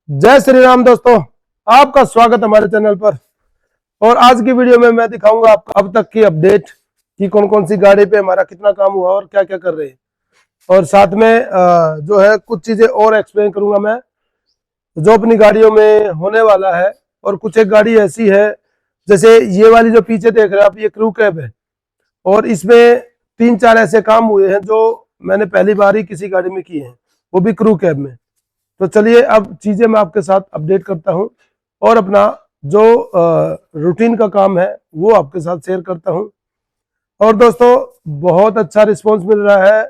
जय श्री राम दोस्तों, आपका स्वागत हमारे चैनल पर। और आज की वीडियो में मैं दिखाऊंगा आपको अब तक की अपडेट कि कौन कौन सी गाड़ी पे हमारा कितना काम हुआ और क्या क्या कर रहे हैं। और साथ में जो है कुछ चीजें और एक्सप्लेन करूंगा मैं जो अपनी गाड़ियों में होने वाला है। और कुछ एक गाड़ी ऐसी है, जैसे ये वाली जो पीछे देख रहे हैं आप, ये क्रू कैब है और इसमें 3-4 ऐसे काम हुए हैं जो मैंने पहली बार ही किसी गाड़ी में किए हैं, वो भी क्रू कैब में। तो चलिए अब चीजें मैं आपके साथ अपडेट करता हूं और अपना जो रूटीन का काम है वो आपके साथ शेयर करता हूं। और दोस्तों, बहुत अच्छा रिस्पांस मिल रहा है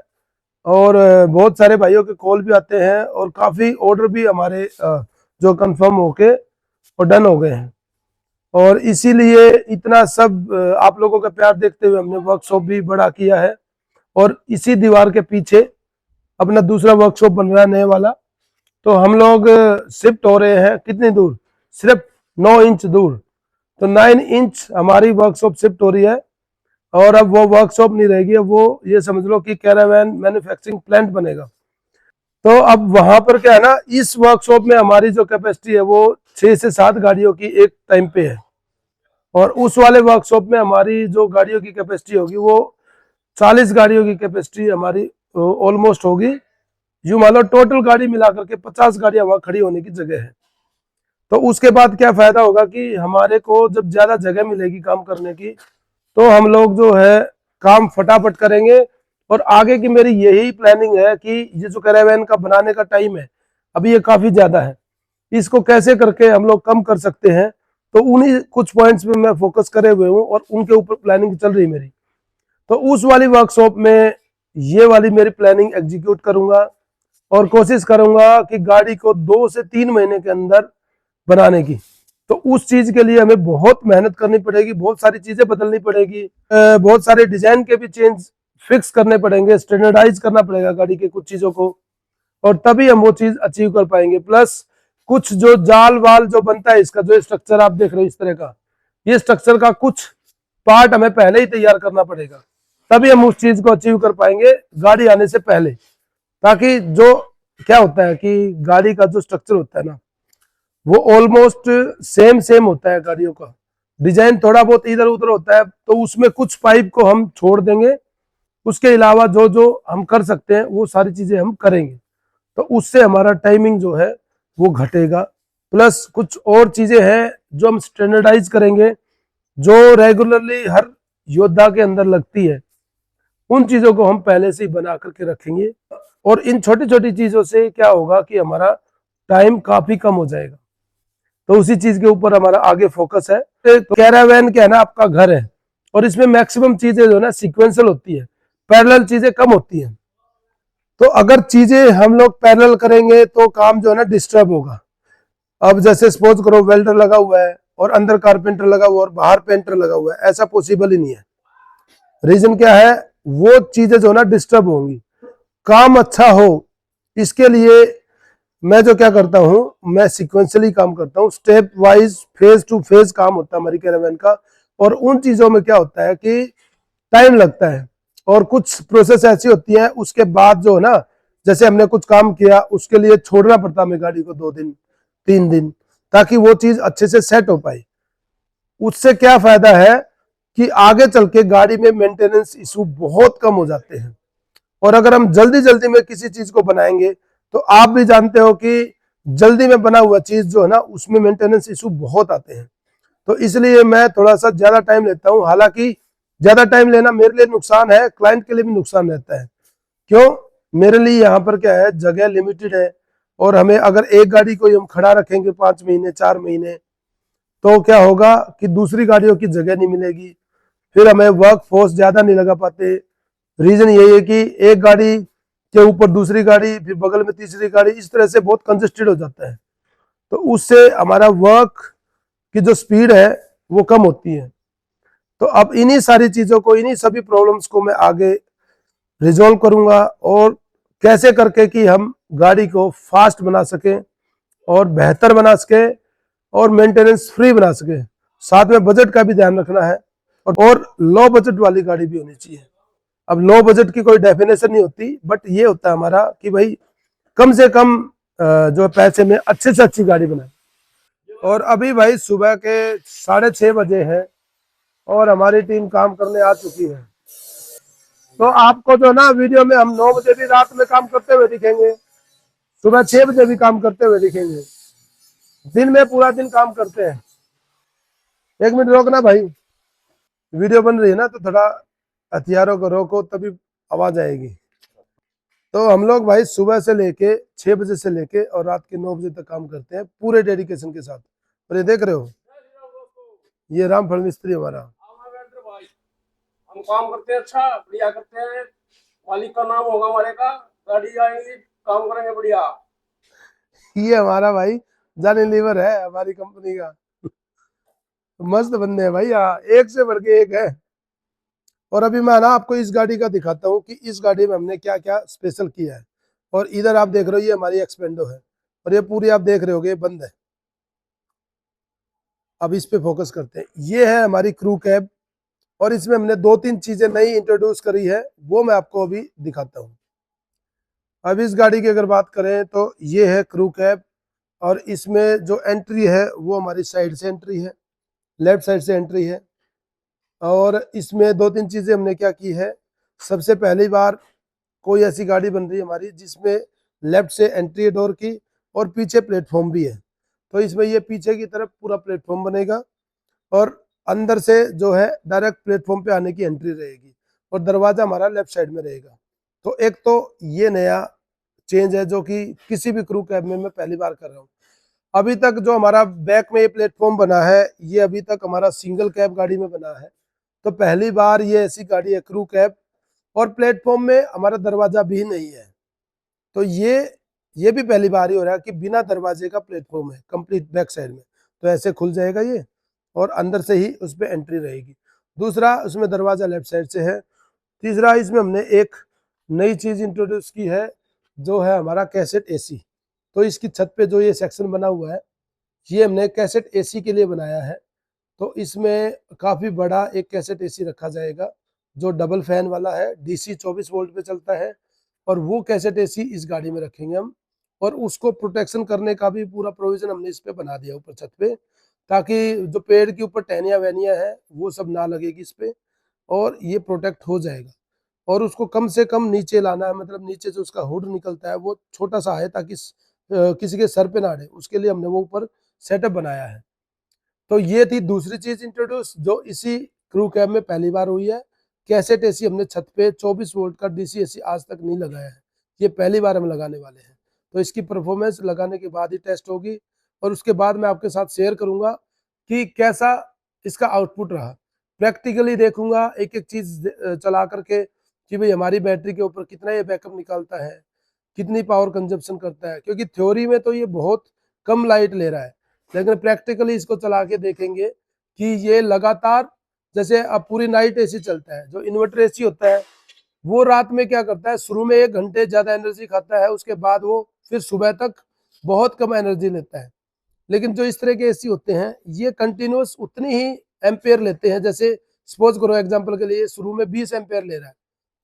और बहुत सारे भाइयों के कॉल भी आते हैं और काफी ऑर्डर भी हमारे जो कंफर्म होके और डन हो गए हैं। और इसीलिए इतना सब आप लोगों का प्यार देखते हुए हमने वर्कशॉप भी बड़ा किया है। और इसी दीवार के पीछे अपना दूसरा वर्कशॉप बन रहा है नए वाला। तो हम लोग शिफ्ट हो रहे हैं कितनी दूर, सिर्फ 9 इंच दूर। तो 9 इंच हमारी वर्कशॉप शिफ्ट हो रही है और अब वो वर्कशॉप नहीं रहेगी, अब वो ये समझ लो कि कैरावैन मैन्युफैक्चरिंग प्लांट बनेगा। तो अब वहां पर क्या है ना, इस वर्कशॉप में हमारी जो कैपेसिटी है वो 6 से 7 गाड़ियों की एक टाइम पे है और उस वाले वर्कशॉप में हमारी जो गाड़ियों की कैपेसिटी होगी वो 40 गाड़ियों की कैपेसिटी हमारी ऑलमोस्ट होगी। यूं मान लो टोटल गाड़ी मिलाकर के 50 गाड़ियां वहां खड़ी होने की जगह है। तो उसके बाद क्या फायदा होगा कि हमारे को जब ज्यादा जगह मिलेगी काम करने की तो हम लोग जो है काम फटाफट करेंगे। और आगे की मेरी यही प्लानिंग है कि ये जो कैरावैन का बनाने का टाइम है अभी ये काफी ज्यादा है, इसको कैसे करके हम लोग कम कर सकते हैं। तो उन्हीं कुछ पॉइंट्स पे मैं फोकस करे हुए हूँ और उनके ऊपर प्लानिंग चल रही है मेरी। तो उस वाली वर्कशॉप में ये वाली मेरी प्लानिंग एग्जीक्यूट करूंगा और कोशिश करूंगा कि गाड़ी को 2 से 3 महीने के अंदर बनाने की। तो उस चीज के लिए हमें बहुत मेहनत करनी पड़ेगी, बहुत सारी चीजें बदलनी पड़ेगी, बहुत सारे डिजाइन के भी चेंज फिक्स करने पड़ेंगे, स्टैंडर्डाइज करना पड़ेगा गाड़ी के कुछ चीजों को, और तभी हम वो चीज अचीव कर पाएंगे। प्लस कुछ जो जाल वाल जो बनता है, इसका जो स्ट्रक्चर आप देख रहे हो इस तरह का, ये स्ट्रक्चर का कुछ पार्ट हमें पहले ही तैयार करना पड़ेगा, तभी हम उस चीज को अचीव कर पाएंगे गाड़ी आने से पहले। ताकि जो क्या होता है कि गाड़ी का जो स्ट्रक्चर होता है ना वो ऑलमोस्ट सेम होता है, गाड़ियों का डिजाइन थोड़ा बहुत इधर उधर होता है, तो उसमें कुछ पाइप को हम छोड़ देंगे, उसके अलावा जो जो हम कर सकते हैं वो सारी चीजें हम करेंगे। तो उससे हमारा टाइमिंग जो है वो घटेगा। प्लस कुछ और चीजें हैं जो हम स्टैंडर्डाइज करेंगे, जो रेगुलरली हर योद्धा के अंदर लगती है, उन चीजों को हम पहले से ही बना करके रखेंगे। और इन छोटी छोटी चीजों से क्या होगा कि हमारा टाइम काफी कम हो जाएगा। तो उसी चीज के ऊपर हमारा आगे फोकस है। तो कैरावैन क्या है ना, आपका घर है और इसमें मैक्सिमम चीजें जो है ना सीक्वेंशियल होती है, पैरेलल चीजें कम होती हैं। तो अगर चीजें हम लोग पैरेलल करेंगे तो काम जो है ना डिस्टर्ब होगा। अब जैसे सपोज करो वेल्डर लगा हुआ है और अंदर कारपेंटर लगा हुआ है और बाहर पेंटर लगा हुआ है, ऐसा पॉसिबल ही नहीं है। रीजन क्या है, वो चीजें जो है ना डिस्टर्ब होंगी। काम अच्छा हो इसके लिए मैं जो क्या करता हूं, मैं सिक्वेंशियली काम करता हूं, step wise phase two phase काम होता है हमारी कैरावैन का। और उन चीजों में क्या होता है कि टाइम लगता है और कुछ प्रोसेस ऐसी होती है उसके बाद जो है ना, जैसे हमने कुछ काम किया उसके लिए छोड़ना पड़ता है हमें गाड़ी को 2 दिन 3 दिन, ताकि वो चीज अच्छे से सेट हो पाए। उससे क्या फायदा है कि आगे चल के गाड़ी में मेंटेनेंस इशू बहुत कम हो जाते हैं। और अगर हम जल्दी जल्दी में किसी चीज को बनाएंगे तो आप भी जानते हो कि जल्दी में बना हुआ चीज जो है ना उसमें मेंटेनेंस इशू बहुत आते हैं। तो इसलिए मैं थोड़ा सा ज्यादा टाइम लेता हूं। हालांकि ज्यादा टाइम लेना मेरे लिए नुकसान है, क्लाइंट के लिए भी नुकसान रहता है। क्यों, मेरे लिए यहाँ पर क्या है, जगह लिमिटेड है और हमें अगर एक गाड़ी को हम खड़ा रखेंगे 5 महीने 4 महीने तो क्या होगा कि दूसरी गाड़ियों की जगह नहीं मिलेगी, फिर हमें वर्क फोर्स ज्यादा नहीं लगा पाते। रीजन यही है कि एक गाड़ी के ऊपर दूसरी गाड़ी, फिर बगल में तीसरी गाड़ी, इस तरह से बहुत कंजेस्टेड हो जाता है। तो उससे हमारा वर्क की जो स्पीड है वो कम होती है। तो अब इन्हीं सारी चीजों को, इन्हीं सभी प्रॉब्लम्स को मैं आगे रिजॉल्व करूंगा और कैसे करके कि हम गाड़ी को फास्ट बना सके और बेहतर बना सके और मेंटेनेंस फ्री बना सके। साथ में बजट का भी ध्यान रखना है और लो बजट वाली गाड़ी भी होनी चाहिए। अब लो बजट की कोई डेफिनेशन नहीं होती, बट ये होता है हमारा कि भाई कम से कम जो पैसे में अच्छे से अच्छी गाड़ी बनाए। और अभी भाई सुबह के 6:30 बजे हैं और हमारी टीम काम करने आ चुकी है। तो आपको जो ना वीडियो में हम 9 बजे भी रात में काम करते हुए दिखेंगे, सुबह 6 बजे भी काम करते हुए दिखेंगे। दिन में पूरा दिन काम करते हैं। 1 मिनट रोकना भाई, वीडियो बन रही है ना, तो थोड़ा हथियारों को रोको तभी आवाज आएगी। तो हम लोग भाई सुबह से लेके 6 बजे से लेके और रात के 9 बजे तक काम करते हैं पूरे डेडिकेशन के साथ। और ये देख रहे हो, ये रामफल मिस्त्री हमारा। हम काम करते हैं, अच्छा बढ़िया करते हैं। मालिक का नाम होगा हमारे का, गाड़ी आएंगी, काम करेंगे बढ़िया। ये हमारा भाई जानी लीवर है हमारी कंपनी का। मस्त बंदे हैं भाई, यहाँ एक से बढ़ के एक है। और अभी मैं ना आपको इस गाड़ी का दिखाता हूँ कि इस गाड़ी में हमने क्या क्या स्पेशल किया है। और इधर आप देख रहे हो ये हमारी एक्सपेंडो है और ये पूरी आप देख रहे होगे बंद है। अब इस पे फोकस करते हैं। ये है हमारी क्रू कैब और इसमें हमने 2-3 चीजें नई इंट्रोड्यूस करी है, वो मैं आपको अभी दिखाता हूँ। अब इस गाड़ी की अगर बात करें तो ये है क्रू कैब और इसमें जो एंट्री है वो हमारी साइड से एंट्री है, लेफ्ट साइड से एंट्री है। और इसमें 2-3 चीजें हमने क्या की है। सबसे पहली बार कोई ऐसी गाड़ी बन रही है हमारी जिसमें लेफ्ट से एंट्री है डोर की और पीछे प्लेटफॉर्म भी है। तो इसमें ये पीछे की तरफ पूरा प्लेटफॉर्म बनेगा और अंदर से जो है डायरेक्ट प्लेटफॉर्म पे आने की एंट्री रहेगी और दरवाजा हमारा लेफ्ट साइड में रहेगा। तो एक तो ये नया चेंज है जो कि किसी भी क्रू कैब में मैं पहली बार कर रहा हूँ। अभी तक जो हमारा बैक में ये प्लेटफॉर्म बना है ये अभी तक हमारा सिंगल कैब गाड़ी में बना है। तो पहली बार ये ऐसी गाड़ी है क्रू कैब और प्लेटफॉर्म में हमारा दरवाजा भी नहीं है। तो ये भी पहली बार ही हो रहा है कि बिना दरवाजे का प्लेटफॉर्म है कंप्लीट बैक साइड में। तो ऐसे खुल जाएगा ये और अंदर से ही उस पर एंट्री रहेगी। दूसरा, उसमें दरवाजा लेफ्ट साइड से है। तीसरा, इसमें हमने एक नई चीज इंट्रोड्यूस की है जो है हमारा कैसेट एसी। तो इसकी छत पे जो ये सेक्शन बना हुआ है ये हमने कैसेट एसी के लिए बनाया है। तो इसमें काफी बड़ा एक कैसेट एसी रखा जाएगा जो डबल फैन वाला है, डीसी 24 वोल्ट पे चलता है। और वो कैसेट एसी इस गाड़ी में रखेंगे हम और उसको प्रोटेक्शन करने का भी पूरा प्रोविजन हमने इस पे बना दिया ऊपर छत पे, ताकि जो पेड़ के ऊपर टहनिया वहनिया है वो सब ना लगेगी इस पे और ये प्रोटेक्ट हो जाएगा। और उसको कम से कम नीचे लाना है, मतलब नीचे से उसका हुड निकलता है वो छोटा सा है ताकि किसी के सर पे ना अड़े, उसके लिए हमने वो ऊपर सेटअप बनाया है। तो ये थी दूसरी चीज इंट्रोड्यूस जो इसी क्रू कैब में पहली बार हुई है। कैसेट एसी हमने छत पे 24 वोल्ट का डीसी एसी आज तक नहीं लगाया है, ये पहली बार हम लगाने वाले हैं। तो इसकी परफॉर्मेंस लगाने के बाद ही टेस्ट होगी और उसके बाद मैं आपके साथ शेयर करूंगा कि कैसा इसका आउटपुट रहा। प्रैक्टिकली देखूंगा एक एक चीज चला करके कि भाई हमारी बैटरी के ऊपर कितना ये बैकअप निकालता है, कितनी पावर कंजप्शन करता है। क्योंकि थ्योरी में तो ये बहुत कम लाइट ले रहा है, लेकिन प्रैक्टिकली इसको चला के देखेंगे कि ये लगातार, जैसे अब पूरी नाइट एसी चलता है, जो इन्वर्टर एसी होता है वो रात में क्या करता है, शुरू में 1 घंटे ज्यादा एनर्जी खाता है, उसके बाद वो फिर सुबह तक बहुत कम एनर्जी लेता है। लेकिन जो इस तरह के एसी होते हैं ये कंटिन्यूस उतनी ही एम्पेयर लेते हैं। जैसे सपोज करो एग्जांपल के लिए शुरू में 20 एम्पेयर ले रहा है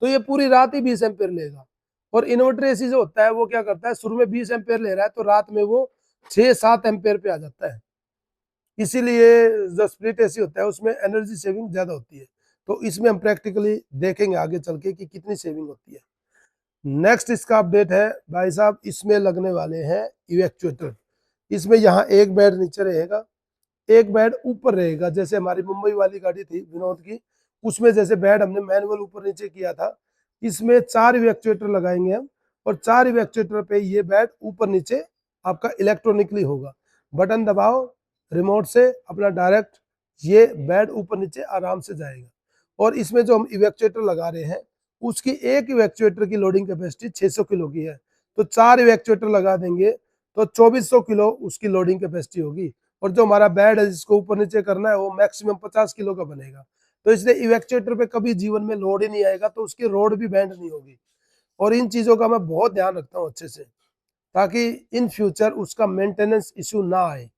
तो ये पूरी रात ही 20 एम्पेयर लेगा। और इन्वर्टर एसी जो होता है वो क्या करता है, शुरू में 20 एम्पेयर ले रहा है तो रात में वो 6-7 एम्पेयर पे आ जाता है। इसीलिए जो स्प्लिट एसी होता है उसमें एनर्जी सेविंग ज्यादा होती है। तो इसमें हम प्रैक्टिकली देखेंगे आगे चल के कि कितनी सेविंग होती है। नेक्स्ट इसका अपडेट है भाई साहब, इसमें लगने वाले हैं इवैक्चुएटर। इसमें यहाँ एक बेड नीचे रहेगा, एक बेड ऊपर रहेगा। जैसे हमारी मुंबई वाली गाड़ी थी विनोद की, उसमें जैसे बेड हमने मैनुअल ऊपर नीचे किया था, इसमें 4 इवैक्चुएटर लगाएंगे हम और 4 इवैक्चुएटर पे ये बेड ऊपर नीचे आपका इलेक्ट्रॉनिकली होगा। बटन दबाओ रिमोट से अपना डायरेक्ट ये बेड ऊपर नीचे आराम से जाएगा। और इसमें जो हम इवैक्चुएटर लगा रहे हैं उसकी एक इवैक्चुएटर की लोडिंग कैपेसिटी 600 किलो की है। तो 4 इवैक्चुएटर लगा देंगे तो 2400 किलो उसकी लोडिंग कैपेसिटी होगी। और जो हमारा बेड है जिसको ऊपर नीचे करना है वो मैक्सिमम 50 किलो का बनेगा। तो इसलिए इवैक्चुएटर पे कभी जीवन में लोड ही नहीं आएगा, तो उसकी रोड भी बैंड नहीं होगी। और इन चीजों का मैं बहुत ध्यान रखता हूँ अच्छे से, ताकि इन फ्यूचर उसका मेंटेनेंस इश्यू ना आए।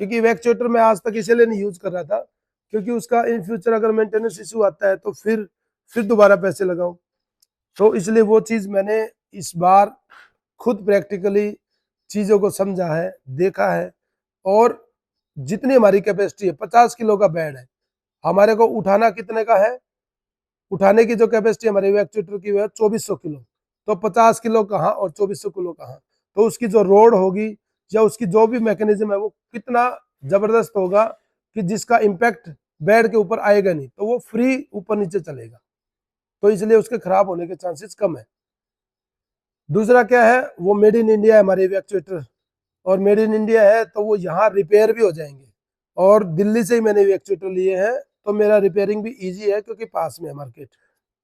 क्योंकि इवैक्चुएटर मैं आज तक इसीलिए नहीं यूज कर रहा था क्योंकि उसका इन फ्यूचर अगर मेंटेनेंस इश्यू आता है तो फिर दोबारा पैसे लगाओ। तो इसलिए वो चीज मैंने इस बार खुद प्रैक्टिकली चीज़ों को समझा है, देखा है। और जितनी हमारी कैपेसिटी है, 50 किलो का बेड है, हमारे को उठाना कितने का है? उठाने की जो कैपेसिटी हमारे एक्चुएटर की है 2400 किलो। तो 50 किलो कहाँ और 2400 किलो कहाँ? तो उसकी जो रोड होगी या उसकी जो भी मैकेनिज्म है वो कितना जबरदस्त होगा कि जिसका इम्पैक्ट बेड के ऊपर आएगा नहीं, तो वो फ्री ऊपर नीचे चलेगा, तो इसलिए उसके खराब होने के चांसेस कम है। दूसरा क्या है, वो मेड इन इंडिया है हमारे एक्चुएटर, और मेड इन इंडिया है तो वो यहाँ रिपेयर भी हो जाएंगे। और दिल्ली से ही मैंने एक्चुएटर लिए हैं, तो मेरा रिपेयरिंग भी इजी है क्योंकि पास में है मार्केट।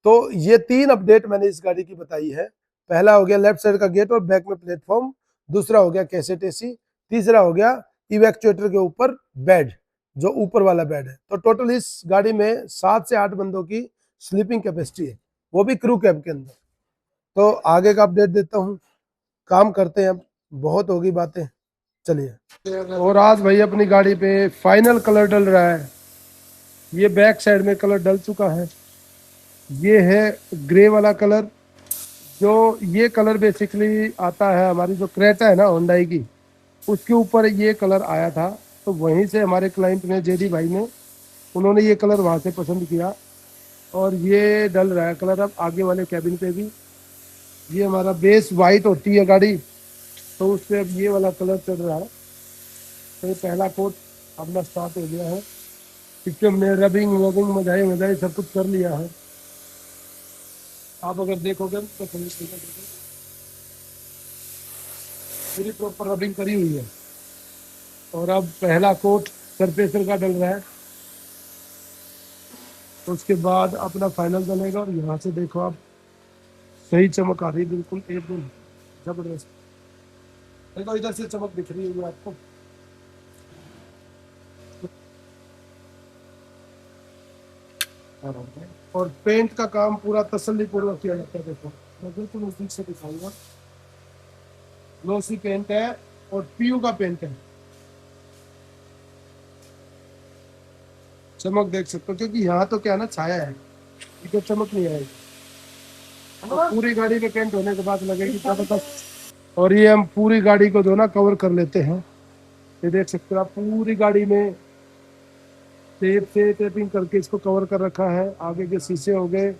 तो ये 3 अपडेट मैंने इस गाड़ी की बताई है। पहला हो गया लेफ्ट साइड का गेट और बैक में प्लेटफॉर्म, दूसरा हो गया कैसेट एसी, तीसरा हो गया इवैक्चुएटर के ऊपर बेड, जो ऊपर वाला बेड है। तो टोटल इस गाड़ी में 7 से 8 बंदों की स्लीपिंग कैपेसिटी है, वो भी क्रू कैब के अंदर। तो आगे का अपडेट देता हूँ, काम करते हैं, अब बहुत होगी बातें, चलिए। और आज भाई अपनी गाड़ी पे फाइनल कलर डल रहा है। ये बैक साइड में कलर डल चुका है, ये है ग्रे वाला कलर। जो ये कलर बेसिकली आता है हमारी जो क्रेटा है ना होंडाई की, उसके ऊपर ये कलर आया था। तो वहीं से हमारे क्लाइंट ने, जेडी भाई ने, उन्होंने ये कलर वहाँ से पसंद किया और ये डल रहा है कलर अब आगे वाले कैबिन पे भी। ये हमारा बेस वाइट होती है गाड़ी, तो उस पर अब ये वाला कलर चल रहा है। तो ये पहला कोट अपना स्टार्ट हो गया है, क्योंकि हमने रबिंग वबिंग मजाई सब कुछ कर लिया है। आप अगर देखोगे तो पूरी प्रॉपर रबिंग करी हुई है। और अब पहला कोट सरफेसर का डल रहा है, तो उसके बाद अपना फाइनल डलेगा। और यहाँ से देखो आप, सही चमक आ रही है, बिल्कुल एकदम जबरदस्त। देखो इधर से चमक दिख रही होगी आपको। और पेंट का काम पूरा तसल्ली पूर्वक किया जाता है। देखो मैं बिल्कुल उसी से दिखाऊंगा, ग्लोसी पेंट है और पीयू का पेंट है। चमक देख सकते हो, क्योंकि यहाँ तो क्या ना छाया है, इधर चमक नहीं आएगी। तो पूरी गाड़ी के पेंट होने के बाद लगेगी जबरदस्त। और ये हम पूरी गाड़ी को जो ना कवर कर लेते हैं, ये देख सकते हो आप, पूरी गाड़ी में टेप से टेपिंग करके इसको कवर कर रखा है। आगे के शीशे हो गए,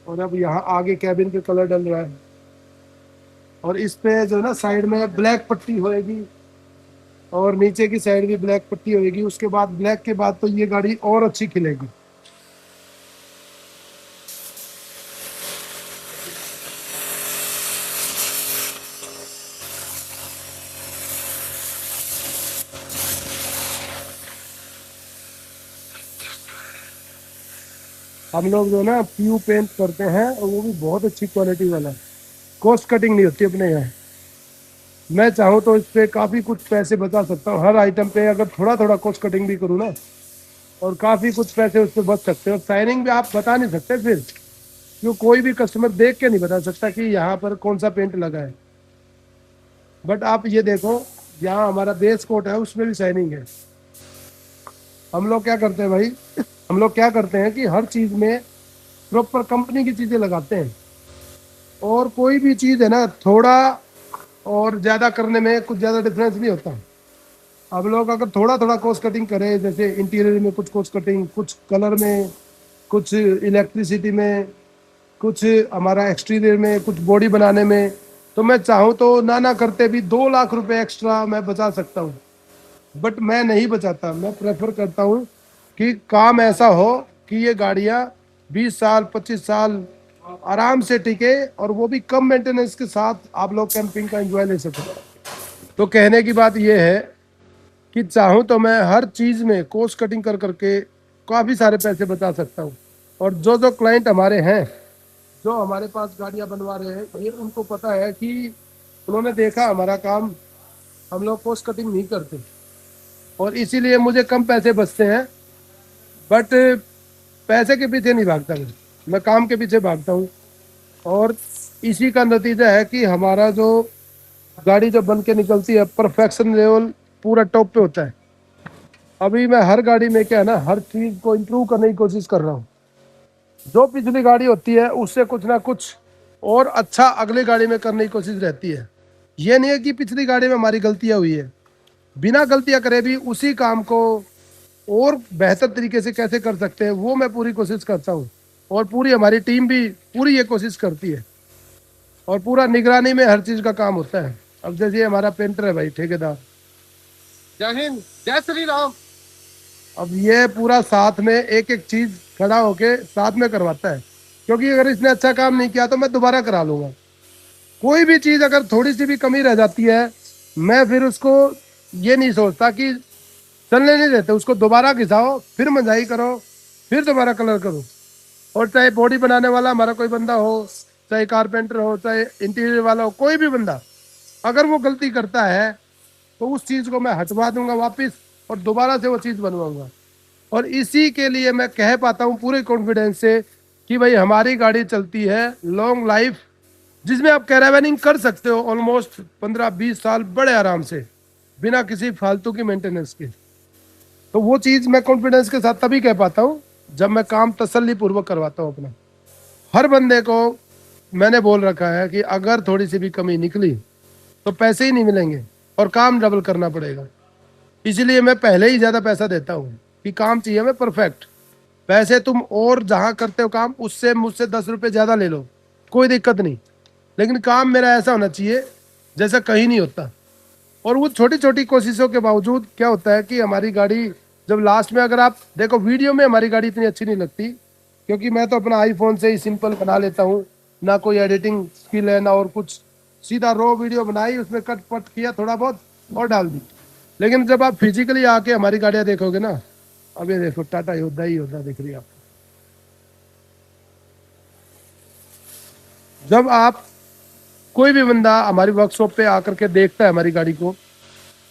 और अब यहाँ आगे कैबिन पे कलर डल रहा है। और इस पे जो ना साइड में ब्लैक पट्टी होएगी, और नीचे की साइड भी ब्लैक पट्टी होएगी। उसके बाद ब्लैक के बाद तो ये गाड़ी और अच्छी खिलेगी। हम लोग जो ना पीयू पेंट करते हैं, और वो भी बहुत अच्छी क्वालिटी वाला है, कॉस्ट कटिंग नहीं होती अपने यहाँ। मैं चाहूँ तो इस पे काफ़ी कुछ पैसे बचा सकता हूँ। हर आइटम पे अगर थोड़ा थोड़ा कॉस्ट कटिंग भी करूँ ना, और काफ़ी कुछ पैसे उस पर बच सकते हैं। और साइनिंग भी आप बता नहीं सकते फिर, क्यों कोई भी कस्टमर देख के नहीं बता सकता कि यहाँ पर कौन सा पेंट लगा है। बट आप ये देखो, यहाँ हमारा बेस कोट है, उसमें भी साइनिंग है। हम लोग क्या करते हैं भाई, हम लोग क्या करते हैं कि हर चीज़ में प्रॉपर कंपनी की चीज़ें लगाते हैं। और कोई भी चीज़ है ना, थोड़ा और ज़्यादा करने में कुछ ज़्यादा डिफरेंस नहीं होता। अब लोग अगर थोड़ा थोड़ा कॉस्ट कटिंग करें, जैसे इंटीरियर में कुछ कॉस्ट कटिंग, कुछ कलर में, कुछ इलेक्ट्रिसिटी में, कुछ हमारा एक्सटीरियर में, कुछ बॉडी बनाने में, तो मैं चाहूँ तो ना करते भी 2 लाख रुपए एक्स्ट्रा मैं बचा सकता हूँ। बट मैं नहीं बचाता। मैं प्रेफर करता हूँ कि काम ऐसा हो कि ये गाड़ियाँ 20 साल 25 साल आराम से टिके, और वो भी कम मेंटेनेंस के साथ आप लोग कैंपिंग का एंजॉय ले सकें। तो कहने की बात ये है कि चाहूँ तो मैं हर चीज़ में कॉस्ट कटिंग कर करके काफ़ी सारे पैसे बचा सकता हूँ। और जो जो क्लाइंट हमारे हैं, जो हमारे पास गाड़ियाँ बनवा रहे हैं, ये उनको पता है कि उन्होंने देखा हमारा काम, हम लोग कॉस्ट कटिंग नहीं करते, और इसीलिए मुझे कम पैसे बचते हैं। बट पैसे के पीछे नहीं भागता मैं काम के पीछे भागता हूँ। और इसी का नतीजा है कि हमारा जो गाड़ी जब बन के निकलती है, परफेक्शन लेवल पूरा टॉप पे होता है। अभी मैं हर गाड़ी में क्या है ना, हर चीज़ को इम्प्रूव करने की कोशिश कर रहा हूँ। जो पिछली गाड़ी होती है उससे कुछ ना कुछ और अच्छा अगली गाड़ी में करने की कोशिश रहती है। ये नहीं है कि पिछली गाड़ी में हमारी गलतियां हुई है, बिना गलतियां करे भी उसी काम को और बेहतर तरीके से कैसे कर सकते हैं वो मैं पूरी कोशिश करता हूँ। और पूरी हमारी टीम भी पूरी ये कोशिश करती है और पूरा निगरानी में हर चीज का काम होता है। अब जैसे ये हमारा पेंटर है भाई, ठेकेदार। जय हिंद, जय श्री राम। अब ये पूरा साथ में एक एक चीज खड़ा होके साथ में करवाता है, क्योंकि अगर इसने अच्छा काम नहीं किया तो मैं दोबारा करा लूंगा। कोई भी चीज अगर थोड़ी सी भी कमी रह जाती है, मैं फिर उसको ये नहीं सोचता कि चलने नहीं देते, उसको दोबारा घिसाओ, फिर मंजाई करो, फिर दोबारा कलर करो। और चाहे बॉडी बनाने वाला हमारा कोई बंदा हो, चाहे कारपेंटर हो, चाहे इंटीरियर वाला हो, कोई भी बंदा अगर वो गलती करता है तो उस चीज को मैं हटवा दूंगा वापस और दोबारा से वो चीज बनवाऊंगा। और इसी के लिए मैं कह पाता हूँ पूरे कॉन्फिडेंस से कि भाई हमारी गाड़ी चलती है लॉन्ग लाइफ, जिसमें आप कैरावैनिंग कर सकते हो ऑलमोस्ट 15-20 साल बड़े आराम से, बिना किसी फालतू की मेंटेनेंस के। तो वो चीज मैं कॉन्फिडेंस के साथ तभी कह पाता हूँ जब मैं काम तसल्ली पूर्वक करवाता हूँ अपना। हर बंदे को मैंने बोल रखा है कि अगर थोड़ी सी भी कमी निकली तो पैसे ही नहीं मिलेंगे और काम डबल करना पड़ेगा। इसलिए मैं पहले ही ज्यादा पैसा देता हूँ कि काम चाहिए हमें परफेक्ट। पैसे तुम और जहां करते हो काम उससे मुझसे 10 रुपए ज्यादा ले लो, कोई दिक्कत नहीं, लेकिन काम मेरा ऐसा होना चाहिए जैसा कहीं नहीं होता। और वो छोटी छोटी कोशिशों के बावजूद क्या होता है कि हमारी गाड़ी जब लास्ट में, अगर आप देखो वीडियो में हमारी गाड़ी इतनी अच्छी नहीं लगती, क्योंकि मैं तो अपना आईफोन से ही सिंपल बना लेता हूँ, ना कोई एडिटिंग स्किल है ना और कुछ, सीधा रो वीडियो बनाई, उसमें कट पट किया थोड़ा बहुत और डाल दी। लेकिन जब आप फिजिकली आके हमारी गाड़ियां देखोगे ना, अब ये देखो टाटा योद्धा ही योद्धा दिख रही है आपको। जब आप कोई भी बंदा हमारी वर्कशॉप पे आकर के देखता है हमारी गाड़ी को,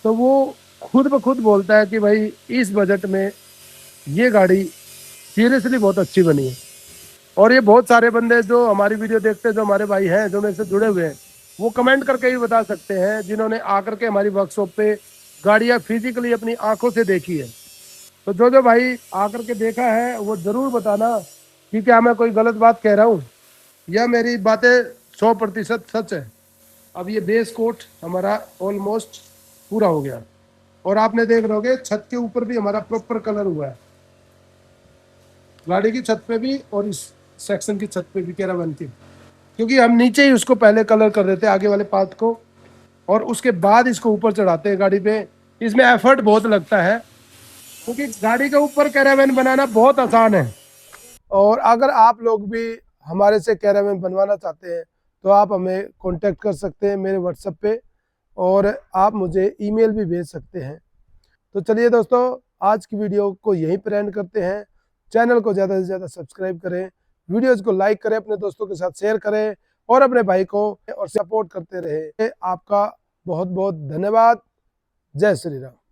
तो वो खुद ब खुद बोलता है कि भाई इस बजट में ये गाड़ी सीरियसली बहुत अच्छी बनी है। और ये बहुत सारे बंदे जो हमारी वीडियो देखते हैं, जो हमारे भाई हैं, जो मेरे से जुड़े हुए हैं, वो कमेंट करके भी बता सकते हैं, जिन्होंने आकर के हमारी वर्कशॉप पे गाड़ियां फिजिकली अपनी आंखों से देखी है। तो जो जो भाई आकर के देखा है वो जरूर बताना कि क्या मैं कोई गलत बात कह रहा हूँ या मेरी बातें 100% सच है। अब ये बेस कोट हमारा ऑलमोस्ट पूरा हो गया और आपने देख रहोगे छत के ऊपर भी हमारा प्रॉपर कलर हुआ है, गाड़ी की छत पे भी और इस सेक्शन की छत पे भी कैरावन की, क्योंकि हम नीचे ही उसको पहले कलर कर देते हैं आगे वाले पार्ट को और उसके बाद इसको ऊपर चढ़ाते हैं गाड़ी पे। इसमें एफर्ट बहुत लगता है क्योंकि गाड़ी के ऊपर कैरावन बनाना बहुत आसान है। और अगर आप लोग भी हमारे से कैरावन बनवाना चाहते हैं तो आप हमें कांटेक्ट कर सकते हैं मेरे व्हाट्सएप पे, और आप मुझे ईमेल भी भेज सकते हैं। तो चलिए दोस्तों, आज की वीडियो को यहीं पर एंड करते हैं। चैनल को ज़्यादा से ज़्यादा सब्सक्राइब करें, वीडियोज़ को लाइक करें, अपने दोस्तों के साथ शेयर करें और अपने भाई को और सपोर्ट करते रहे। आपका बहुत बहुत धन्यवाद। जय श्री राम।